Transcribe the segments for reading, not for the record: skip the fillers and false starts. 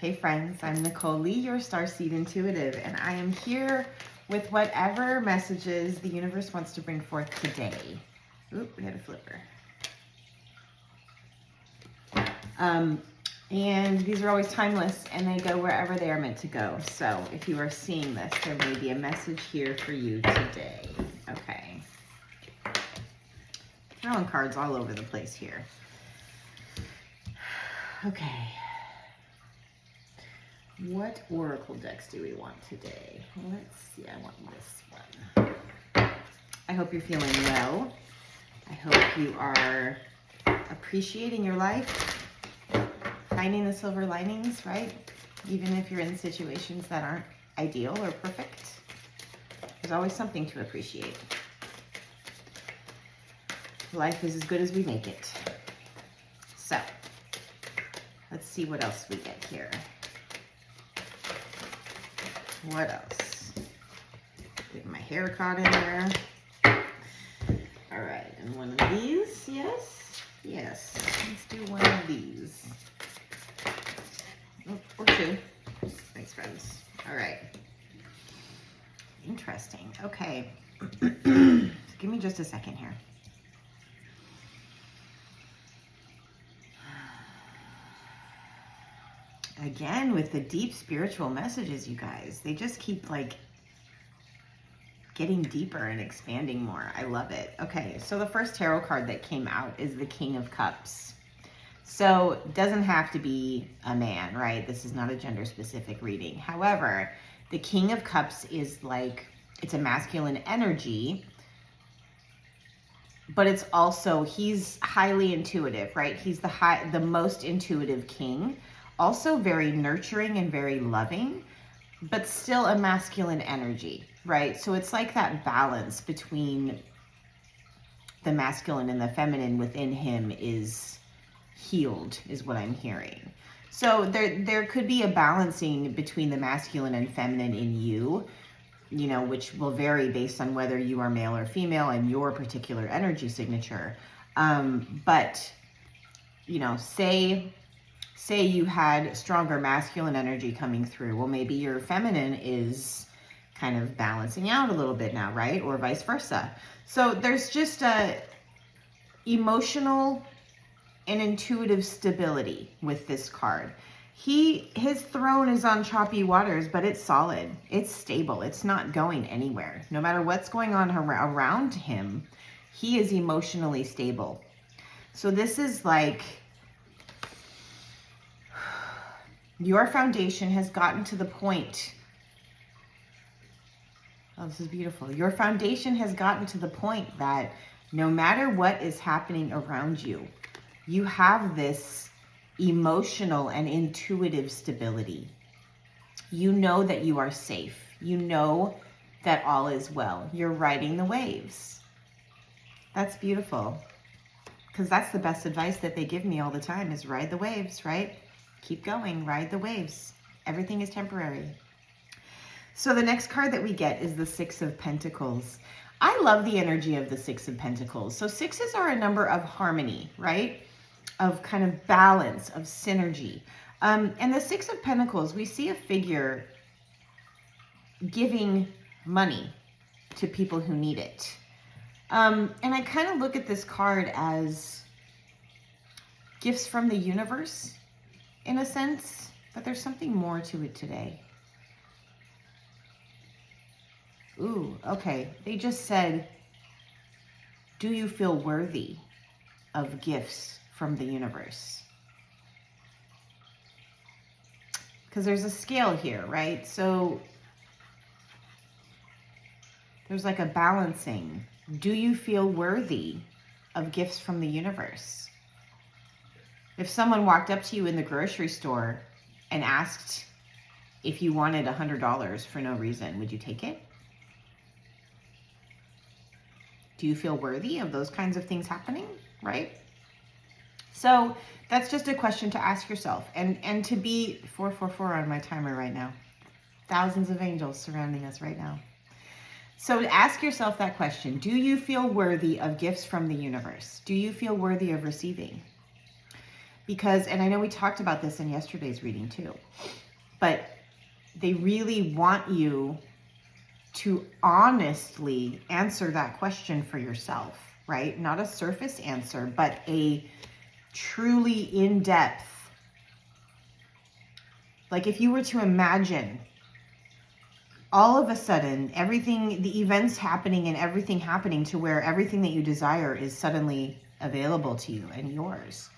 Hey friends, I'm Nichole Lee, your Starseed intuitive, and I am here with whatever messages the universe wants to bring forth today. Oop, we had a flipper. And these are always timeless and they go wherever they are meant to go. So if you are seeing this, there may be a message here for you today. Okay. Throwing cards all over the place here. Okay. What oracle decks do we want today? Let's see, I want this one. I hope you're feeling well. I hope you are appreciating your life, finding the silver linings, right? Even if you're in situations that aren't ideal or perfect, there's always something to appreciate. Life is as good as we make it. So, let's see what else we get here. What else? Get my hair caught in there. All right, and one of these, yes? Yes, let's do one of these. Oh, or two. Thanks, friends. All right. Interesting. Okay. Give me just a second here. Again, with the deep spiritual messages, you guys, they just keep like getting deeper and expanding more. I love it. Okay, so the first tarot card that came out is the King of Cups. So it doesn't have to be a man, right? This is not a gender specific reading. However, the King of Cups is like, it's a masculine energy, but it's also, he's highly intuitive, right? He's the most intuitive king. Also very nurturing and very loving, but still a masculine energy, right? So it's like that balance between the masculine and the feminine within him is healed, is what I'm hearing. So there could be a balancing between the masculine and feminine in you, you know, which will vary based on whether you are male or female and your particular energy signature. But, you know, say you had stronger masculine energy coming through. Well, maybe your feminine is kind of balancing out a little bit now, right? Or vice versa. So there's just a emotional and intuitive stability with this card. His throne is on choppy waters, but it's solid. It's stable. It's not going anywhere. No matter what's going on around him, he is emotionally stable. So this is like, your foundation has gotten to the point. Oh, this is beautiful. Your foundation has gotten to the point that no matter what is happening around you, you have this emotional and intuitive stability. You know that you are safe. You know that all is well. You're riding the waves. That's beautiful. Because that's the best advice that they give me all the time is ride the waves, right? Keep going, ride the waves. Everything is temporary. So the next card that we get is the Six of Pentacles. I love the energy of the Six of Pentacles. So sixes are a number of harmony, right? Of kind of balance, of synergy. And the Six of Pentacles, we see a figure giving money to people who need it. And I kind of look at this card as gifts from the universe, in a sense, but there's something more to it today. Ooh, okay. They just said, do you feel worthy of gifts from the universe? Because there's a scale here, right? So there's like a balancing. Do you feel worthy of gifts from the universe? If someone walked up to you in the grocery store and asked if you wanted $100 for no reason, would you take it? Do you feel worthy of those kinds of things happening, right? So that's just a question to ask yourself. And to be 444 on my timer right now. Thousands of angels surrounding us right now. So ask yourself that question. Do you feel worthy of gifts from the universe? Do you feel worthy of receiving? Because, and I know we talked about this in yesterday's reading too, but they really want you to honestly answer that question for yourself, right? Not a surface answer, but a truly in-depth. Like if you were to imagine all of a sudden, everything, the events happening and everything happening to where everything that you desire is suddenly available to you and yours.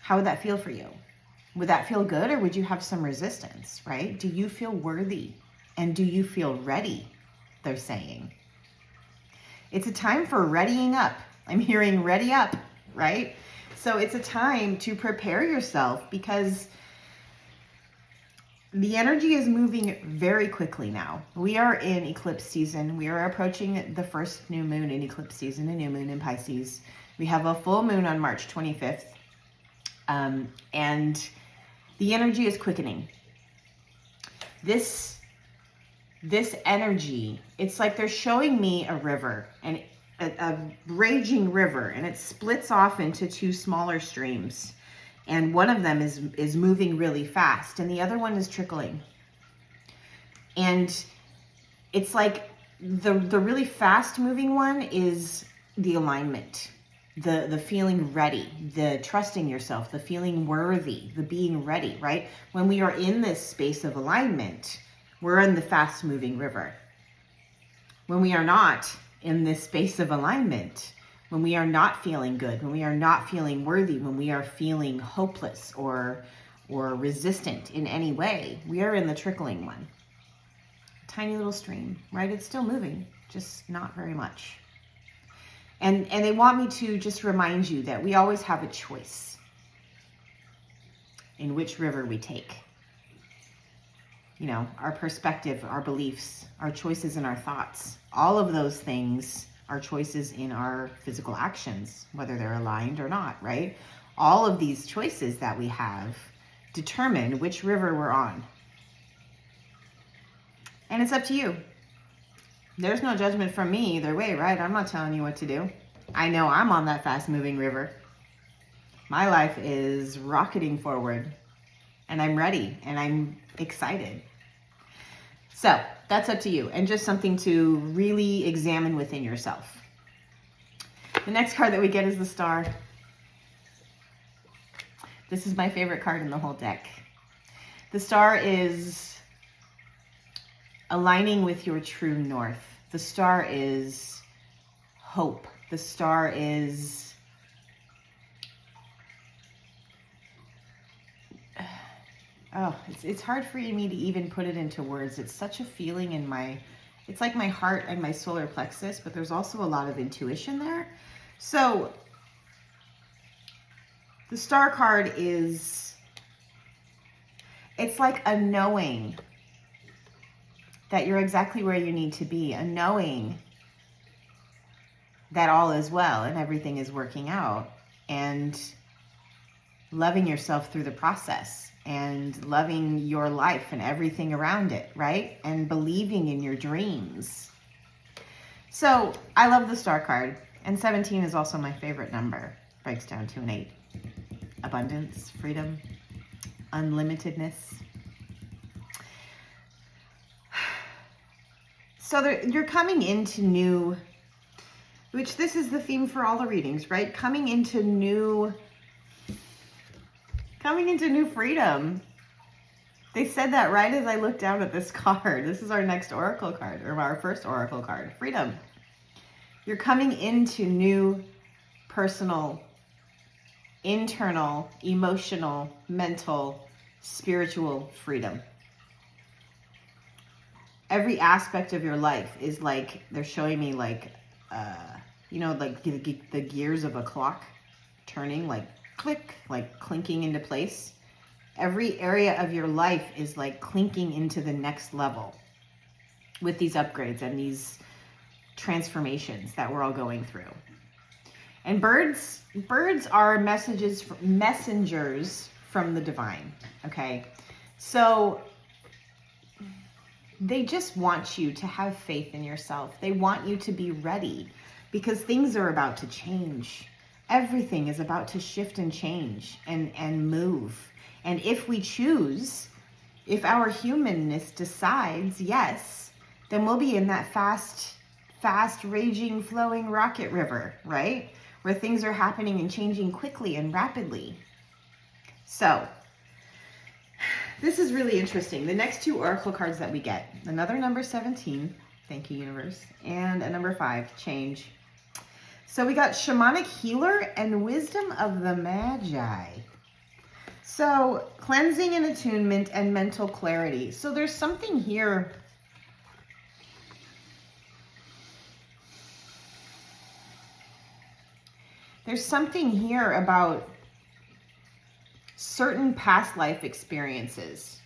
How would that feel for you? Would that feel good, or would you have some resistance, right? Do you feel worthy? And do you feel ready? They're saying. It's a time for readying up. I'm hearing ready up, right? So it's a time to prepare yourself, because the energy is moving very quickly now. We are in eclipse season. We are approaching the first new moon in eclipse season, a new moon in Pisces. We have a full moon on March 25th. And the energy is quickening. This energy, it's like they're showing me a river, and a raging river, and it splits off into two smaller streams. And one of them is moving really fast, and the other one is trickling. And it's like the really fast moving one is the alignment, the feeling ready, the trusting yourself, the feeling worthy, the being ready, right? When we are in this space of alignment, we're in the fast moving river. When we are not in this space of alignment, when we are not feeling good, when we are not feeling worthy, when we are feeling hopeless or resistant in any way, we are in the trickling one. Tiny little stream, right? It's still moving, just not very much. And they want me to just remind you that we always have a choice in which river we take. You know, our perspective, our beliefs, our choices and our thoughts, all of those things are choices in our physical actions, whether they're aligned or not, right? All of these choices that we have determine which river we're on. And it's up to you. There's no judgment from me either way, right? I'm not telling you what to do. I know I'm on that fast-moving river. My life is rocketing forward, and I'm ready, and I'm excited. So that's up to you, and just something to really examine within yourself. The next card that we get is the Star. This is my favorite card in the whole deck. The Star is aligning with your true north. The Star is hope. The Star is it's hard for me to even put it into words. It's such a feeling in it's like my heart and my solar plexus, but there's also a lot of intuition there. So the Star card it's like a knowing that you're exactly where you need to be, a knowing that all is well and everything is working out, and loving yourself through the process, and loving your life and everything around it, right? And believing in your dreams. So I love the Star card, and 17 is also my favorite number. Breaks down to an 8. Abundance, freedom, unlimitedness. So you're coming into new, which this is the theme for all the readings, right? Coming into new freedom. They said that right as I looked down at this card. This is our next oracle card, or our first oracle card, freedom. You're coming into new personal, internal, emotional, mental, spiritual freedom. Every aspect of your life is like, they're showing me like, like the gears of a clock turning, like click, like clinking into place. Every area of your life is like clinking into the next level with these upgrades and these transformations that we're all going through. And birds are messengers from the divine, okay? So they just want you to have faith in yourself. They want you to be ready, because things are about to change. Everything is about to shift and change and move. And if we choose, if our humanness decides yes, then we'll be in that fast, raging, flowing rocket river, right? Where things are happening and changing quickly and rapidly. So this is really interesting. The next two oracle cards that we get, another number 17, thank you universe, and a number 5, change. So we got shamanic healer and wisdom of the magi. So cleansing and attunement and mental clarity. So there's something here. There's something here about certain past life experiences,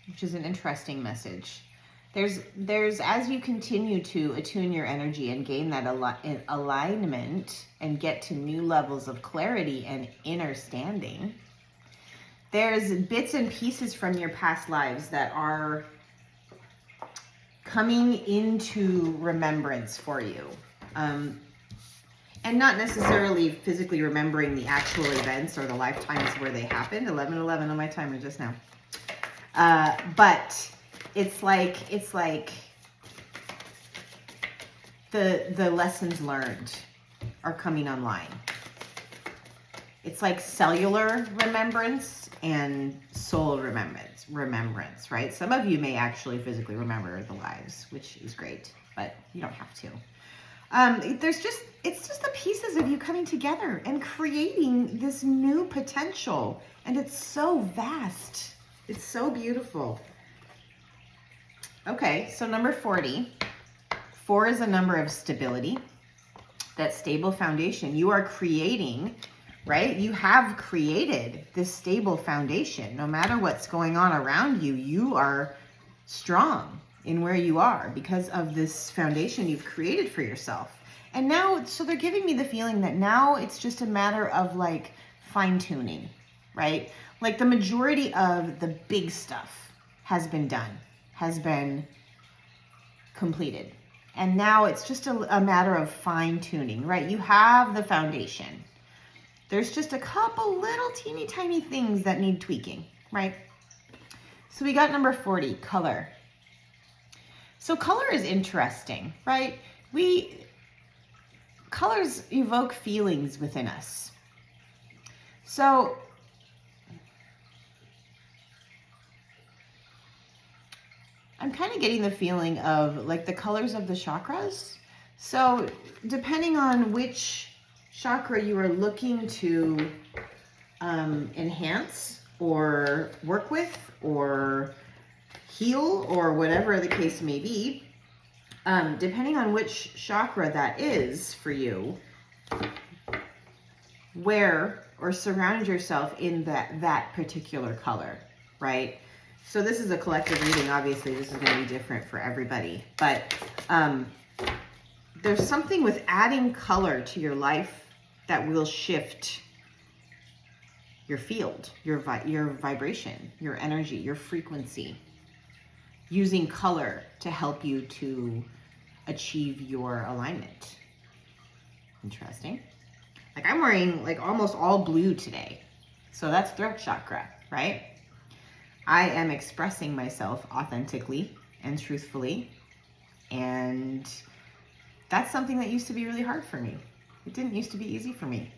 which is an interesting message. There's as you continue to attune your energy and gain that alignment and get to new levels of clarity and inner standing, there's bits and pieces from your past lives that are coming into remembrance for you. And not necessarily physically remembering the actual events or the lifetimes where they happened. 11:11 on my timer just now. But it's like the lessons learned are coming online. It's like cellular remembrance and soul remembrance, right? Some of you may actually physically remember the lives, which is great, but you don't have to. It's just the pieces of you coming together and creating this new potential. And it's so vast. It's so beautiful. Okay, so number 40. 4 is a number of stability, that stable foundation. You are creating, right? You have created this stable foundation. No matter what's going on around you, you are strong in where you are because of this foundation you've created for yourself. And now, so they're giving me the feeling that now it's just a matter of like fine tuning, right? Like the majority of the big stuff has been done, has been completed. And now it's just a matter of fine tuning, right? You have the foundation. There's just a couple little teeny tiny things that need tweaking, right? So we got number 40, color. So color is interesting, right? Colors evoke feelings within us. So I'm kind of getting the feeling of like the colors of the chakras. So depending on which chakra you are looking to enhance or work with or heal or whatever the case may be, depending on which chakra that is for you, wear or surround yourself in that particular color, right? So this is a collective reading. Obviously, this is going to be different for everybody. But there's something with adding color to your life that will shift your field, your vibration, your energy, your frequency, using color to help you to achieve your alignment. Interesting. Like I'm wearing like almost all blue today. So that's throat chakra, right? I am expressing myself authentically and truthfully. And that's something that used to be really hard for me. It didn't used to be easy for me.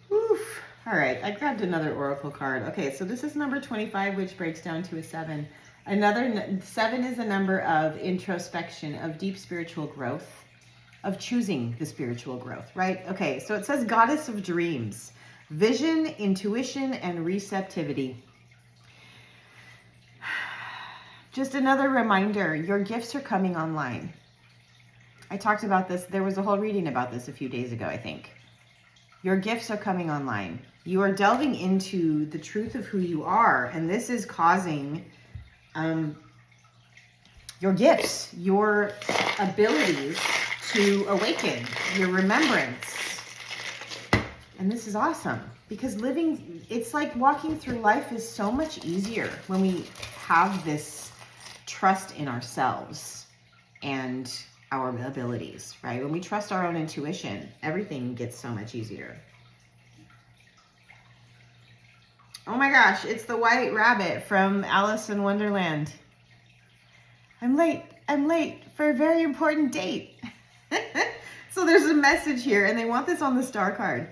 Oof. All right, I grabbed another oracle card. Okay, so this is number 25, which breaks down to a 7. Another 7 is a number of introspection, of deep spiritual growth, of choosing the spiritual growth, right? Okay, so it says goddess of dreams, vision, intuition, and receptivity. Just another reminder, your gifts are coming online. I talked about this. There was a whole reading about this a few days ago, I think. Your gifts are coming online. You are delving into the truth of who you are, and this is causing your gifts, your abilities to awaken, your remembrance. And this is awesome because living, it's like walking through life is so much easier when we have this trust in ourselves and our abilities, right? When we trust our own intuition, everything gets so much easier. Oh my gosh, it's the white rabbit from Alice in Wonderland. I'm late for a very important date. So there's a message here, and they want this on the star card.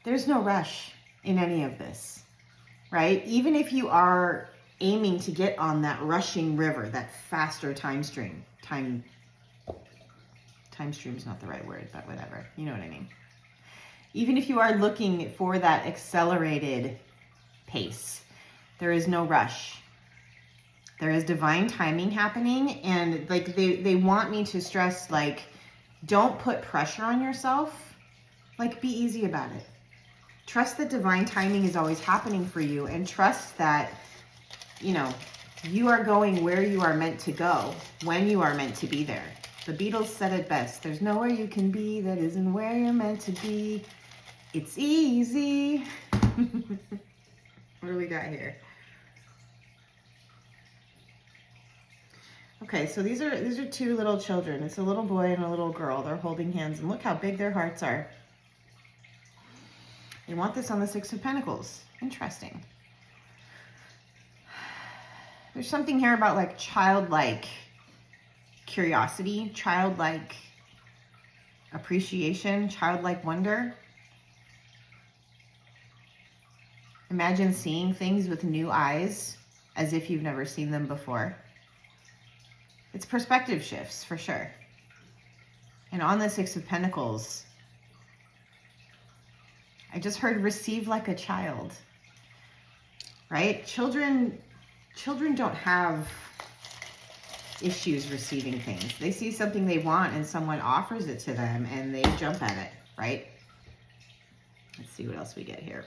There's no rush in any of this, right? Even if you are aiming to get on that rushing river, that faster time stream. Time stream is not the right word, but whatever. You know what I mean. Even if you are looking for that accelerated pace, there is no rush. There is divine timing happening, and like they want me to stress, like, don't put pressure on yourself. Like, be easy about it. Trust that divine timing is always happening for you, and trust that, you know, you are going where you are meant to go when you are meant to be there. The Beatles said it best. There's nowhere you can be that isn't where you're meant to be. It's easy. What do we got here? Okay, so these are two little children. It's a little boy and a little girl. They're holding hands, and look how big their hearts are. You want this on the Six of Pentacles. Interesting. There's something here about like childlike curiosity, childlike appreciation, childlike wonder. Imagine seeing things with new eyes as if you've never seen them before. It's perspective shifts for sure. And on the Six of Pentacles, I just heard receive like a child, right? Children don't have issues receiving things. They see something they want and someone offers it to them and they jump at it, right? Let's see what else we get here.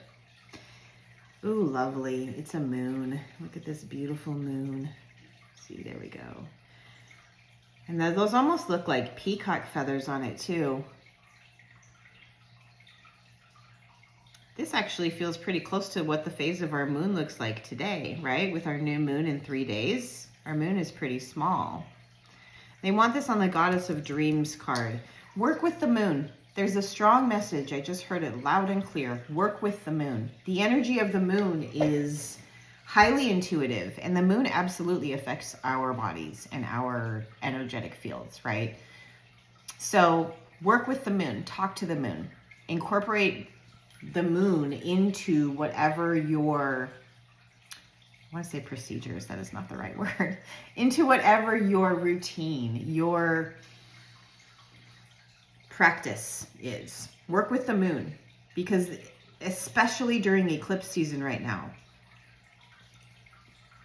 Ooh, lovely. It's a moon. Look at this beautiful moon. See, there we go. And those almost look like peacock feathers on it too. This actually feels pretty close to what the phase of our moon looks like today, right? With our new moon in 3 days. Our moon is pretty small. They want this on the Goddess of Dreams card. Work with the moon. There's a strong message. I just heard it loud and clear. Work with the moon. The energy of the moon is highly intuitive, and the moon absolutely affects our bodies and our energetic fields, right? So work with the moon. Talk to the moon. Incorporate the moon into whatever your, I want to say procedures, that is not the right word, into whatever your routine, your practice is. Work with the moon, because especially during eclipse season right now,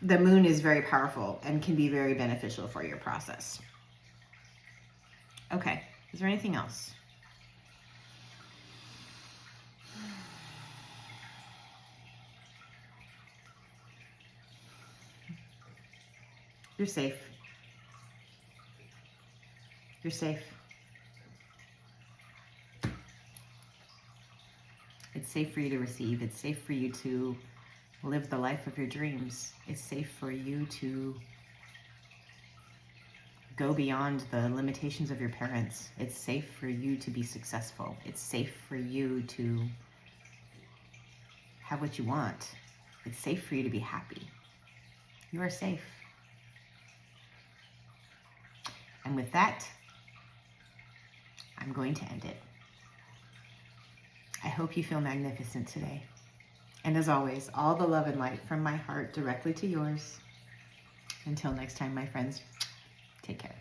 the moon is very powerful and can be very beneficial for your process. Okay, is there anything else? You're safe. You're safe. It's safe for you to receive. It's safe for you to live the life of your dreams. It's safe for you to go beyond the limitations of your parents. It's safe for you to be successful. It's safe for you to have what you want. It's safe for you to be happy. You are safe. And with that, I'm going to end it. I hope you feel magnificent today. And as always, all the love and light from my heart directly to yours. Until next time, my friends, take care.